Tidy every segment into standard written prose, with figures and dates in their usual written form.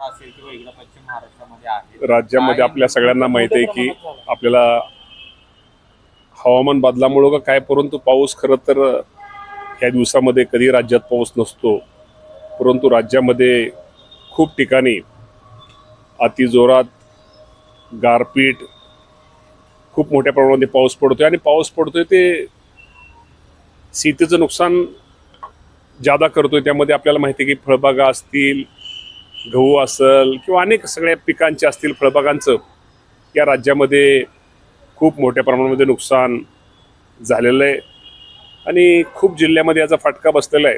मराठवाडा असेल किंवा इकडे पश्चिम महाराष्ट्रामध्ये आहे, राज्यामध्ये आपल्या सगळ्यांना माहिती आहे की आपल्याला हवामान बदलामुळं का काय, परंतु पाऊस खरं तर ह्या दिवसामध्ये कधी राज्यात पाऊस नसतो. परंतु राज्यामध्ये खूप ठिकाणी अतिजोरात गारपीट, खूप मोठ्या प्रमाणामध्ये पाऊस पडतोय आणि पाऊस पडतोय ते शेतीचं नुकसान जादा करतोय. त्यामध्ये आपल्याला माहिती आहे की फळबागा असतील, गहू असेल किंवा अनेक सगळ्या पिकांचे असतील फळबागांचं या राज्यामध्ये खूप मोठ्या प्रमाणामध्ये नुकसान झालेलं आहे आणि खूप जिल्ह्यामध्ये याचा फटका बसलेला आहे.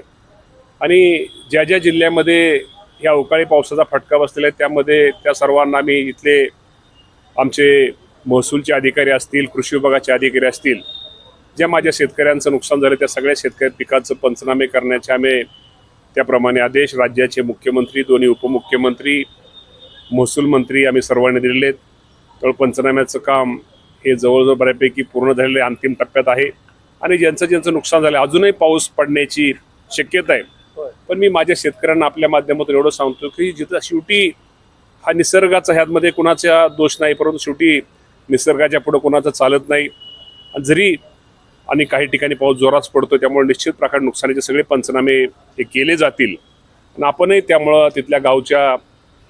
आणि ज्या ज्या जिल्ह्यामध्ये ह्या अवकाळी पावसाचा फटका बसलेला आहे त्यामध्ये त्या सर्वांना आम्ही इथले आमचे महसूलचे अधिकारी असतील, कृषी विभागाचे अधिकारी असतील, ज्या माझ्या शेतकऱ्यांचं नुकसान झालं त्या सगळ्या शेतकरी पिकाचं पंचनामे करण्याचे आम्ही त्याप्रमाणे आदेश राज्याचे मुख्यमंत्री, दोन्ही उपमुख्यमंत्री, महसूल मंत्री आम्ही सर्वांनी दिलेले आहेत. तर पंचनाम्याचं काम हे जवळजवळ बऱ्यापैकी पूर्ण झालेलं आहे, अंतिम टप्प्यात आहे. आणि ज्यांचं नुकसान झालं अजूनही पाऊस पडण्याची शक्यता आहे. पण मी माझ्या शेतकऱ्यांना आपल्या माध्यमातून एवढं सांगतो की जिथं शेवटी हा निसर्गाचा ह्यामध्ये कुणाचा दोष नाही, परंतु शेवटी निसर्गाच्या पुढं कुणाचं चालत नाही. जरी आणि काही ठिकाणी पाऊस जोरात पडतो त्यामुळे निश्चित प्रकारे नुकसानीचे सगळे पंचनामे हे केले जातील. आणि आपणही त्यामुळं तिथल्या गावच्या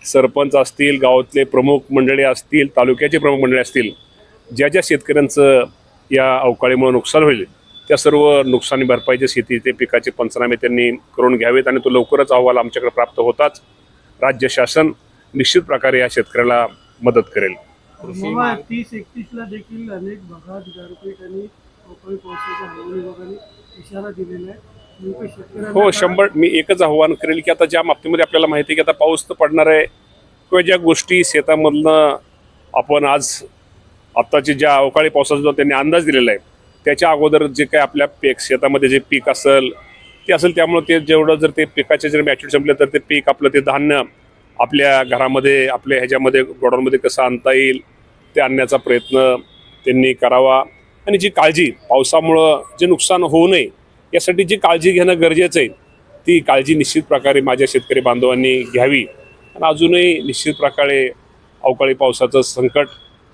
सरपंच असतील, गावातले प्रमुख मंडळी असतील, तालुक्याचे प्रमुख मंडळी असतील, ज्या ज्या शेतकऱ्यांचं या अवकाळीमुळे नुकसान होईल त्या सर्व नुकसानी भरपाईचे शेतीचे पिकाचे पंचनामे त्यांनी करून घ्यावेत आणि तो लवकरच अहवाल आमच्याकडे प्राप्त होताच राज्य शासन निश्चित प्रकारे या शेतकऱ्याला मदत करेल. 30-31 ला देखील अनेक भागात गारपीट आणि अवकाळी पावसाच्या हवामान विभागाने इशारा दिलेला आहे. हो, 100. मी एकच आव्हान करेल की आता ज्या बाबतीमध्ये आपल्याला माहिती आहे की आता पाऊस तर पडणार आहे किंवा ज्या गोष्टी शेतामधनं आपण आज आत्ताची ज्या अवकाळी पावसाचा जो त्यांनी अंदाज दिलेला आहे त्याच्या अगोदर जे काय आपल्या शेतामध्ये जे पीक असेल ते असेल, त्यामुळे ते जेवढं जर ते पिकाचे जर मॅच्युरिटी संपले तर ते पीक आपलं ते धान्य आपल्या घरामध्ये आपल्या ह्याच्यामध्ये गोडाऊनमध्ये कसं आणता येईल ते आणण्याचा प्रयत्न त्यांनी करावा. आणि जी काळजी पावसामुळं जे नुकसान होऊ नये यासाठी जी काळजी घेणं गरजेचं आहे ती काळजी निश्चित प्रकारे माझ्या शेतकरी बांधवांनी घ्यावी. आणि अजूनही निश्चित प्रकारे अवकाळी पावसाचं संकट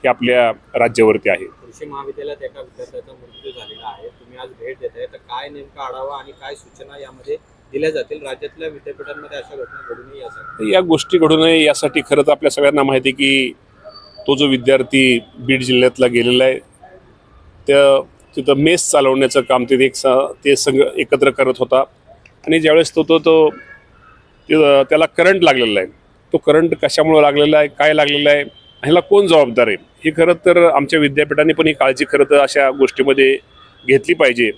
हे आपल्या राज्यावरती आहे. कृषी महाविद्यालयात एका विद्यार्थ्याचा मृत्यू झालेला आहे, तुम्ही आज भेट देत आहे, तर काय नेमका आढावा आणि काय सूचना यामध्ये दिल्या जातील? राज्यातल्या विद्यापीठांमध्ये अशा घटना घडू नये यासाठी, या गोष्टी घडू नये यासाठी खरं तर आपल्या सगळ्यांना माहिती आहे की तो जो विद्यार्थी बीड जिल्ह्यातला गेलेला आहे त्या तिथं मेस चालवण्याचं काम ते संघ एकत्र करत होता. आणि ज्यावेळेस तो त्याला करंट लागलेला आहे, तो करंट कशामुळे लागलेला आहे, काय लागलेला आहे, ह्याला कोण जबाबदार आहे, हे खरं तर आमच्या विद्यापीठाने पण ही काळजी खरं तर अशा गोष्टीमध्ये घेतली पाहिजे.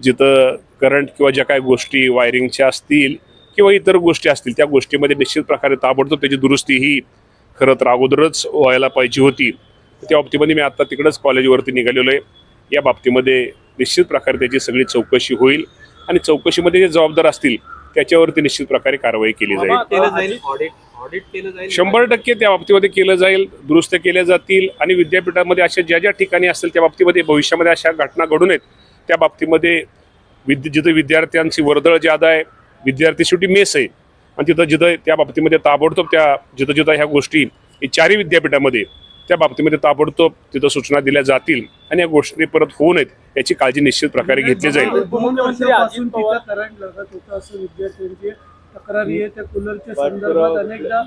जिथं करंट किंवा ज्या काही गोष्टी वायरिंगच्या असतील किंवा इतर गोष्टी असतील त्या गोष्टीमध्ये निश्चित प्रकारे ताबडतोब त्याची दुरुस्ती ही खरं तर अगोदरच व्हायला पाहिजे होती. त्या बाबतीमध्ये मी आता तिकडंच कॉलेजवरती निघालेलो आहे. या बाबतीमध्ये निश्चित प्रकारे त्याची सगळी चौकशी होईल आणि चौकशीमध्ये जे जबाबदार असतील त्याच्यावरती निश्चित प्रकारे कारवाई केली जाईल. ऑडिट केलं जाईल 100% त्या बाबतीमध्ये केलं जाईल, दुरुस्त केल्या जातील. आणि विद्यापीठामध्ये अशा ज्या ज्या ठिकाणी असतील त्या बाबतीमध्ये भविष्यामध्ये अशा घटना घडू नयेत त्या बाबतीमध्ये जिथं विद्यार्थ्यांची वर्दळ ज्यादा आहे, विद्यार्थी शेवटी मेस आहे आणि जिथं त्या बाबतीमध्ये ताबडतोब जिथं ह्या गोष्टी चारही विद्यापीठामध्ये त्या बाबतीमध्ये ताबडतोब तिथं सूचना दिल्या जातील आणि या गोष्टी परत होऊ नयेत याची काळजी निश्चित प्रकारे घेतली जाईल. तक्रारी आहे त्या कूलरच्या संदर्भात अनेकदा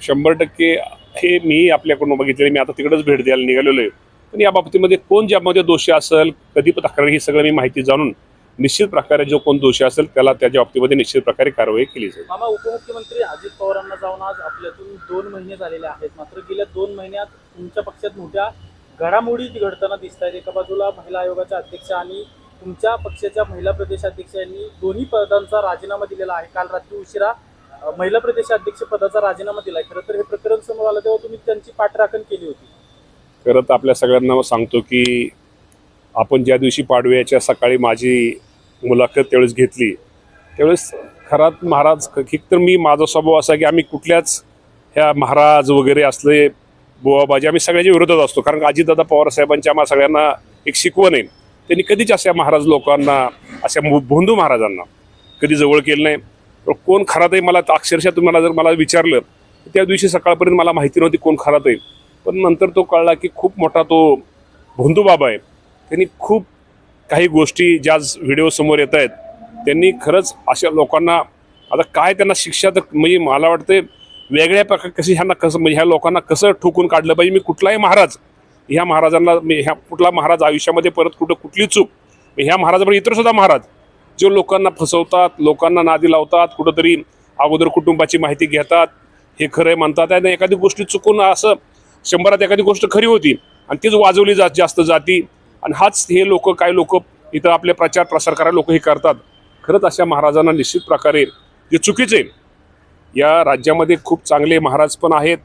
100% हे मी आपल्याकडून बघितलेलं. मी आता तिकडेच भेट द्यायला निघालेलो आहे. पण या बाबतीमध्ये कोण ज्यामध्ये दोषी असेल, कधी तक्रार, ही सगळं मी माहिती जाणून निश्चित प्रकारे जो कोण दोषी असेल त्याला त्याच्या बाबतीमध्ये निश्चित प्रकारे कारवाई केली जाईल. मामा, उपमुख्यमंत्री अजित पवारांना जाऊन आज आपल्यातून 2 महिने झालेले आहेत, मात्र गेल्या 2 महिन्यात तुमच्या पक्षात मोठ्या घडामोडी घडताना दिसत आहेत. एका बाजूला महिला आयोगाच्या अध्यक्ष आणि तुमच्या पक्षाच्या महिला प्रदेशाध्यक्ष यांनी दोन्ही पदांचा राजीनामा दिलेला आहे. काल रात्री उशिरा महिला प्रदेशाध्यक्ष पदाचा राजीनामा दिला. खरं तर हे प्रकरण समोर आलं तेव्हा तुम्ही त्यांची पाठराखण केली होती. खरं तर आपल्या सगळ्यांना सांगतो की आपण ज्या दिवशी पाडव्याच्या सकाळी माझी मुलाखत त्यावेळेस घेतली त्यावेळेस खरात महाराज तर माझा स्वभाव असा की आम्ही कुठल्याच ह्या महाराज वगैरे असले बुवाबाजी आम्ही सगळ्याच्या विरोधात असतो. कारण अजितदादा पवार साहेबांच्या आम्हा सगळ्यांना एक शिकवण आहे. त्यांनी कधीच अशा महाराज लोकांना, अशा भोंदू महाराजांना कधी जवळ केलं नाही. तर कोण खरात आहे मला अक्षरशः तुम्हाला जर मला विचारलं त्या दिवशी सकाळपर्यंत मला माहिती नव्हती कोण खरात आहे, पण नंतर तो कळला की खूप मोठा तो भोंदू बाबा आहे. त्यांनी खूप काही गोष्टी ज्या व्हिडिओ समोर येत आहेत त्यांनी खरंच अशा लोकांना आता काय त्यांना शिक्षा तर म्हणजे मला वाटतं वेगळ्या प्रकारे कशी ह्यांना कसं म्हणजे ह्या लोकांना कसं ठोकून काढलं पाहिजे. मी कुठलाही महाराज ह्या महाराजांना ह्या कुठला महाराज आयुष्यामध्ये परत कुठली चूक ह्या महाराजाबरोबर इतर सुद्धा महाराज जे लोकांना फसवतात, लोकांना नादी लावतात, कुठंतरी अगोदर कुटुंबाची माहिती घेतात, हे खरं म्हणतात आणि एखादी गोष्टी चुकून असं 100त एखादी गोष्ट खरी होती आणि तीच वाजवली जास्त जाती आणि हाच हे लोक काही लोक इथं आपले प्रचार प्रसार करायला लोक हे करतात. खरंच अशा महाराजांना निश्चित प्रकारे जे चुकीचे या राज्यामध्ये खूप चांगले महाराज पण आहेत,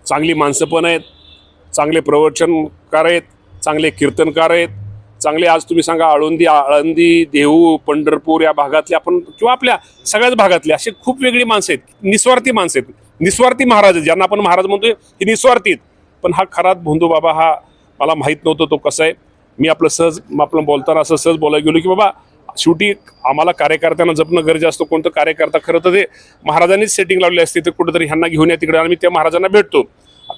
चांगली माणसं पण आहेत, चांगले प्रवचनकार आहेत, चांगले कीर्तनकार आहेत, चांगले आज तुम्ही सांगा आळंदी देहू पंढरपूर या भागातले आपण किंवा आपल्या सगळ्याच भागातले असे खूप वेगळी माणसं आहेत, निस्वार्थी माणसं आहेत, निस्वार्थी महाराज आहेत ज्यांना आपण महाराज म्हणतोय हे निस्वार्थी आहेत. पण हा खरात भोंदू बाबा हा मला माहीत नव्हतं तो कसा आहे. मी आपलं बोलताना असं सहज बोलायला गेलो की बाबा शेवटी आम्हाला कार्यकर्त्यांना जपणं गरजेचं असतं. कोणतं कार्यकर्ता खरं तर ते महाराजांनीच सेटिंग लावली असते तर कुठेतरी ह्यांना घेऊन या तिकडे आणि मी त्या महाराजांना भेटतो.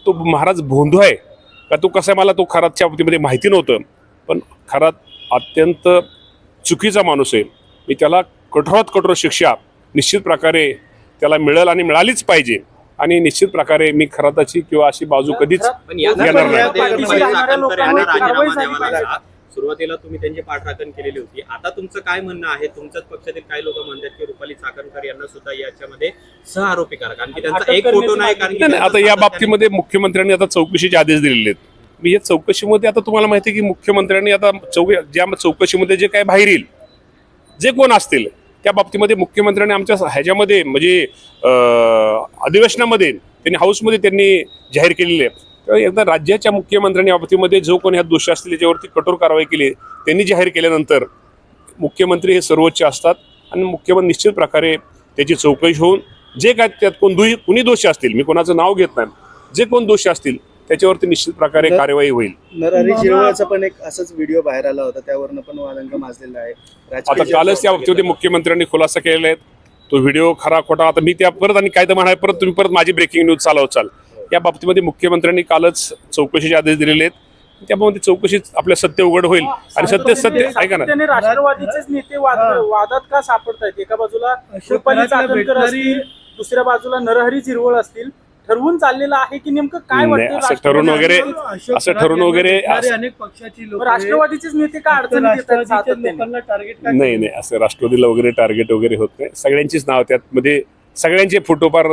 तो महाराज भोंदू आहे का तो कसा आहे मला तो खरातच्या बाबतीमध्ये माहिती नव्हतं, पण खरात अत्यंत चुकीचा माणूस आहे. मी त्याला कठोरात कठोर शिक्षा निश्चित प्रकारे त्याला मिळेल आणि मिळालीच पाहिजे आणि निश्चित प्रकारे मी खराताची किंवा अशी बाजू कधीच पण या घेणार नाही. रुपाली चाकणकर यांना राजीनामा कारवाई झाली द्यावा पाहिजे. लागला. सुरुवातीला तुम्ही त्यांची पाठराखण केलेली होती. आता तुमचं काय म्हणणं आहे? तुमच्याच पक्षातील काही लोक म्हणतात की रुपाली चाकणकर यांना सुद्धा याच्यामध्ये सहआरोपी करा, कारण की त्यांचा एक फोटो नाही, कारण की आता या बाबतीमध्ये मुख्यमंत्र्यांनी आता चौकशीचे आदेश दिलेले आहेत. मी या चौकशीमध्ये आता तुम्हाला माहिती आहे की मुख्यमंत्र्यांनी आता ज्या चौकशीमध्ये जे काय बाहेर येईल जे कोण असतील त्या बाबतीमध्ये मुख्यमंत्र्यांनी आमच्या ह्याच्यामध्ये म्हणजे अधिवेशनामध्ये त्यांनी हाऊसमध्ये त्यांनी जाहीर केलेले आहे. तर एकदा राज्याच्या मुख्यमंत्र्यांनी या बाबतीमध्ये जो कोणी ह्यात दोषी असतील त्याच्यावरती कठोर कारवाई केली त्यांनी जाहीर केल्यानंतर मुख्यमंत्री हे सर्वोच्च असतात आणि मुख्यमंत्री निश्चित प्रकारे त्याची चौकशी होऊन जे काय त्यात कुणी दोषी असतील, मी कोणाचं नाव घेत नाही, जे कोण दोषी असतील त्याच्यावरती निश्चित प्रकारे कार्यवाही होईल. नरहरी झिरवळचा पण एक असाच व्हिडिओ बाहेर आला होता, त्यावरनं पण वादंग माजलेला आहे. आता कालच त्या बाबतीमध्ये मुख्यमंत्र्यांनी खुलासा केलेला आहे. तो व्हिडिओ खरा खोटा आता मी त्या परत आणि काय तर म्हणाय परत तुम्ही परत माझी ब्रेकिंग न्यूज चालवचाल. या बाबतीमध्ये मुख्यमंत्र्यांनी कालच चौकशीचे आदेश दिलेले आहेत. त्यामुळे चौकशीत आपल्या सत्य उघड होईल आणि सत्य ऐका ना. त्याने राष्ट्रवादीचेच नेते वादात का सापडतायत? एका बाजूला रुपाली चाकणकर असतील, दुसऱ्या बाजूला नरहरी झिरवळ असतील. ठरवून चाललेलं आहे की नेमकं काय वाटतं? असं ठरवून वगैरे अनेक पक्षाची लोक राष्ट्रवादीचेच नेते का अडचणी येतात सातत्याने? लोकांना टार्गेट नाही असं राष्ट्रवादीला वगैरे टार्गेट वगैरे होत नाही. सगळ्यांचीच नाव त्यामध्ये सगळ्यांचे फोटो फार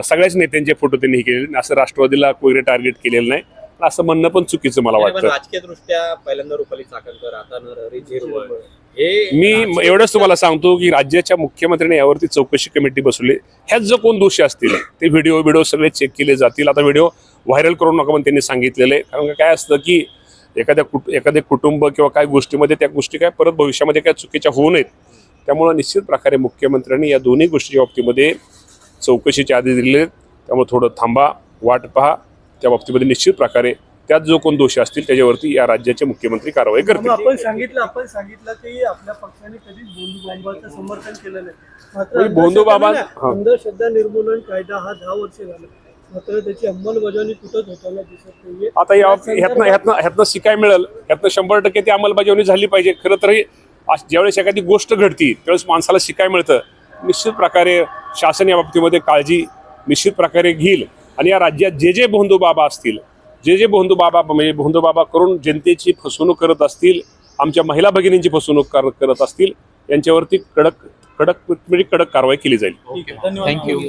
सगळ्याच नेत्यांचे फोटो त्यांनी हे केलेले, असं राष्ट्रवादीला वगैरे टार्गेट केलेलं नाही. असं म्हणणं पण चुकीचं मला वाटतं. राजकीय दृष्ट्या पहिल्यांदा रुपाली चाकणकर, आता नरहरी झिरवळ मी एवढंच तुम्हाला सांगतो की राज्याच्या मुख्यमंत्र्यांनी यावरती चौकशी कमिटी बसवली. ह्यात जो कोण दोषी असतील ते व्हिडिओ सगळे चेक केले जातील. आता व्हिडिओ व्हायरल करू नका पण त्यांनी सांगितलेलं आहे. कारण काय असतं की एखाद्या कुटुंब किंवा काही गोष्टीमध्ये त्या गोष्टी काय परत भविष्यामध्ये काय चुकीच्या होऊ नयेत. त्यामुळे निश्चित प्रकारे मुख्यमंत्र्यांनी या दोन्ही गोष्टीच्या बाबतीमध्ये चौकशीचे आदेश दिलेले आहेत. त्यामुळे थोडं थांबा, वाट पहा. त्या बाबतीमध्ये निश्चित प्रकारे त्यात जो कोण दोषी असतील त्याच्यावरती या राज्याचे मुख्यमंत्री कारवाई करतील. आपण सांगितलं की आपल्या पक्षाने कधीच भोंदू बाबांचं समर्थन केलं नाही. मात्र भोंदू बाबा अंधश्रद्धा निर्मूलन कायदा हा 10 वर्ष झाला, मात्र त्याची अंमलबजावणी कुठंच होताना दिसत नाहीये. आता ह्यातनं शिकाय मिळेल, ह्यातनं 100% ती अंमलबजावणी झाली पाहिजे. खरं तर ज्यावेळेस एखादी गोष्ट घडती त्यावेळेस माणसाला शिकाय मिळतं. निश्चित प्रकारे शासन या बाबतीमध्ये काळजी निश्चित प्रकारे घेईल आणि या राज्यात जे भोंदू बाबा असतील, जे भोंदू बाबा करून जनतेची फसवणूक करत असतील, आमच्या महिला भगिनींची फसवणूक करत असतील, यांच्यावरती कडक कारवाई केली जाईल. धन्यवाद. थँक्यू.